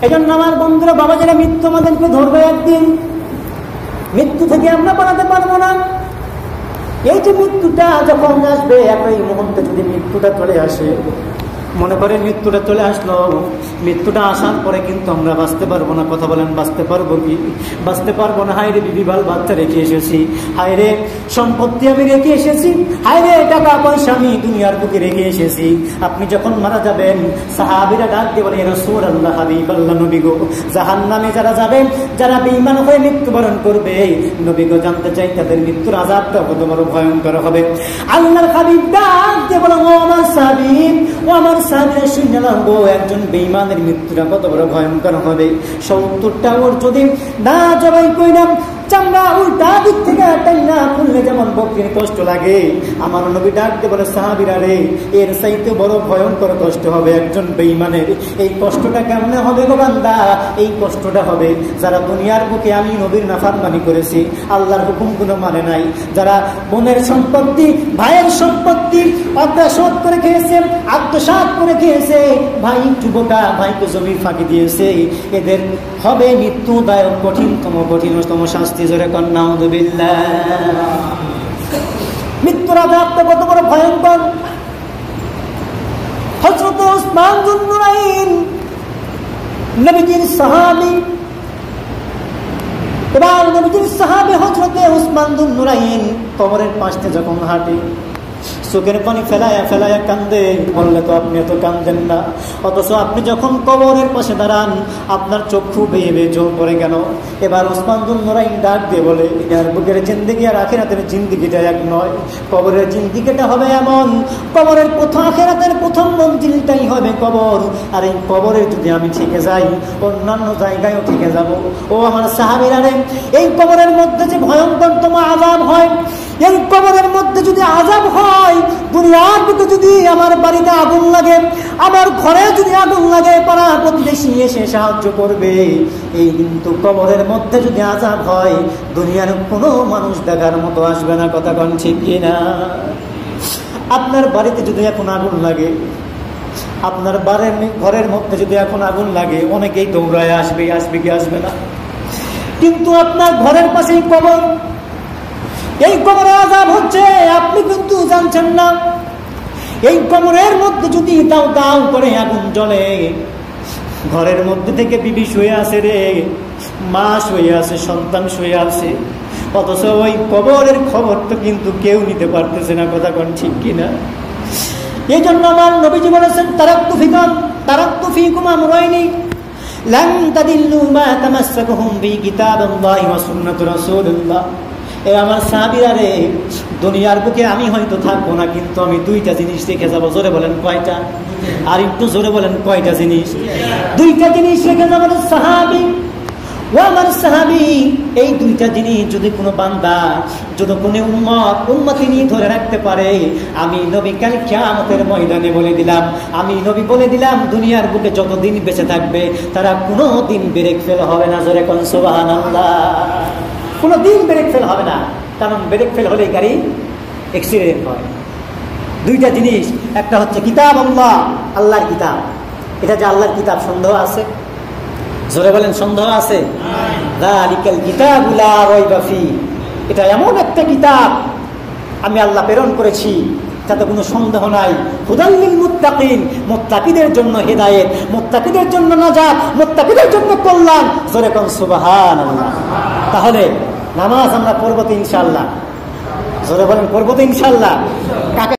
এজন্য আমার বন্ধুরা, বাবা যারা মৃত্যু আমাদেরকে ধরবে একদিন, মৃত্যু থেকে আমরা পালাতে পারবো না। এই যে মৃত্যুটা যখন আসবে, একই মুহূর্তে যদি মৃত্যুটা চলে আসে, মনে করে মৃত্যুটা চলে আসলো, মৃত্যুটা আসার পরে কিন্তু আমরা বাঁচতে পারবো না। কথা বলেন, বাঁচতে পারবো কি? বাঁচতে পারবো না। হায় রে বিবি বাল বাচ্চা রেখে এসেছি, হায় রে সম্পত্তি আমি রেখে এসেছি, হায় রে টাকা পয়সা আমি দুনিয়ার বুকে রেখে এসেছি। আপনি যখন মারা যাবেন, সাহাবীরা ডাক দিয়ে বলে, রাসূলুল্লাহ, হাবিব আল্লাহ, নবী গো, জাহান্নামে যারা যাবেন, যারা বেঈমান হয়ে মৃত্যুবরণ করবে, নবী গো জানতে চাই তাদের মৃত্যুর আযাবটা কত বড় ভয়ঙ্কর হবে। আল্লাহর হাবিব ডাক দিয়ে বলে, ও আমার সাহাবী, ও আমার সাহাবীরা শুনে নাও গো, একজন বেঈমানের মৃত্যুটা কত বড় ভয়ঙ্কর হবে। 70টা ওর যদি না জবাই কইলাম, চামড়া উল্টা দিক থেকে টাইনা খুললে যেমন বকরির কষ্ট লাগে, আমার নবী ডাক দিয়ে বলে, সাহাবীরা রে, এর চাইতে বড় ভয়ঙ্কর কষ্ট হবে একজন বেঈমানের। এই কষ্টটা কেমনে হবে গো বান্দা? এই কষ্টটা হবে যারা দুনিয়ার বুকে আমি নবীর নাফরমানি করেছি, আল্লাহর হুকুমগুলো মানে নাই, যারা বোনের সম্পত্তি, ভাইয়ের সম্পত্তি আত্মসাৎ করে খেয়েছে, আত্মসাৎ করে খেয়েছে, ভাই যুবকা ভাইকে জমি ফাঁকি দিয়েছে, এদের হবে মৃত্যুদায়ক কঠিনতম শাস্তি। জোরে কর নাউযুবিল্লাহ। মৃত্যুর আযাবটা কত বড় ভয়ঙ্কর। হযরত উসমান যুন নুরাইন, নবীজির সাহাবী, এবার নবীজির সাহাবী হযরত উসমান যুন নুরাইন কবরের পাশে যখন হাঁটে, চোখের পানি ফেলায়া ফেলায়া কান্দে। বললে তো আপনি এত কান্দেন না, অথচ আপনি যখন কবরের পাশে দাঁড়ান আপনার চক্ষু বেয়ে বেয়ে জল পড়ে কেন? এবার উসমান যুন নুরাইন ডাক দিয়ে বলে, এর বুকের জিন্দেগি আর আখিরাতের জিন্দেগিটা এক নয়। কবরের জিন্দেগিটা হবে এমন, কবরের আখিরাতের প্রথম মঞ্জিলটাই হবে কবর। আর এই কবরে যদি আমি থেকে যাই, অন্যান্য জায়গায়ও থেকে যাব। ও আমার সাহাবীরা রে, এই কবরের মধ্যে যে ভয়ঙ্করতম আযাব হয়, এই কবরের মধ্যে যদি আযাব হয়, দুনিয়ার বুকে যদি আমার বাড়িতে আগুন লাগে, আমার ঘরে যদি আগুন লাগে, পাড়া প্রতিবেশী এসে সাহায্য করবে। এই কিন্তু কবরের মধ্যে যদি আযাব হয়, দুনিয়ার কোনো মানুষ দেখার মতো আসবে না। কথা কোন ঠিক কিনা? আপনার বাড়িতে যদি এখন আগুন লাগে, আপনার ঘরের মধ্যে যদি এখন আগুন লাগে, অনেকেই দৌড়ায় আসবে কি আসবে না? কিন্তু আপনার ঘরের পাশেই কবর, এই কবরে আযাব হচ্ছে, আপনি কিন্তু জানছেন না। এই কবরের মধ্যে যদি দাও দাও করে আগুন জ্বলে, ঘরের মধ্যে থেকে বিবি শুয়ে আছে রে, মা শুয়ে আছে, সন্তান শুয়ে আছে, অথচ ওই কবরের খবর তো কিন্তু কেউ নিতে পারতেছে না। কথা কোন ঠিক কিনা? এই জন্য আমার নবীজি বলেছেন, তারাক্তু ফীকুম আমরাইনি লান তাদিল্লু মা তামাসসাকুহুম বিকিতাবিল্লাহি ওয়া সুন্নাতি রাসূলিল্লাহ। এ আমার সাহাবীরা রে, দুনিয়ার বুকে আমি হয়তো থাকবো না, কিন্তু আমি দুইটা জিনিস রেখে যাবো। জোরে বলেন কয়টা? আর একটু জোরে বলেন কয়টা জিনিস? দুইটা জিনিস রেখে যাবো সাহাবী। ও আমার সাহাবী, এই দুইটা জিনিস যদি কোনো বান্দা, যদি কোনো উম্মতি নিয়ে ধরে রাখতে পারে, আমি নবী কাল কিয়ামতের ময়দানে বলে দিলাম, আমি নবী বলে দিলাম, দুনিয়ার বুকে যতদিন বেঁচে থাকবে তারা কোনো দিন ব্রেক ফেল হবে না। জোরে কোন সুবহানাল্লাহ। কোনো দিন ব্রেক ফেল হবে না, কারণ ব্রেক ফেল হলে গাড়ি অ্যাক্সিডেন্ট হয়। দুইটা জিনিস, একটা হচ্ছে কিতাব আল্লাহ, আল্লাহর কিতাব। এটা যে আল্লাহর কিতাব, সন্দেহ আছে? জোরে বলেন সন্দেহ আছে? যালিকাল কিতাবু লা রাইবা ফী, এটা এমন একটা কিতাব আমি আল্লাহ প্রেরণ করেছি যাতে কোনো সন্দেহ নাই। হুদাল লিল মুত্তাকিন, মুত্তাকিদের জন্য হেদায়েত, মুত্তাকিদের জন্য নাজাত, মুত্তাকিদের জন্য কল্যাণ। জোরে কোন সুবহানাল্লাহ। তাহলে নামাজ আমরা পড়ব তো ইনশাআল্লাহ। জোরে বলেন পড়ব তো ইনশাআল্লাহ।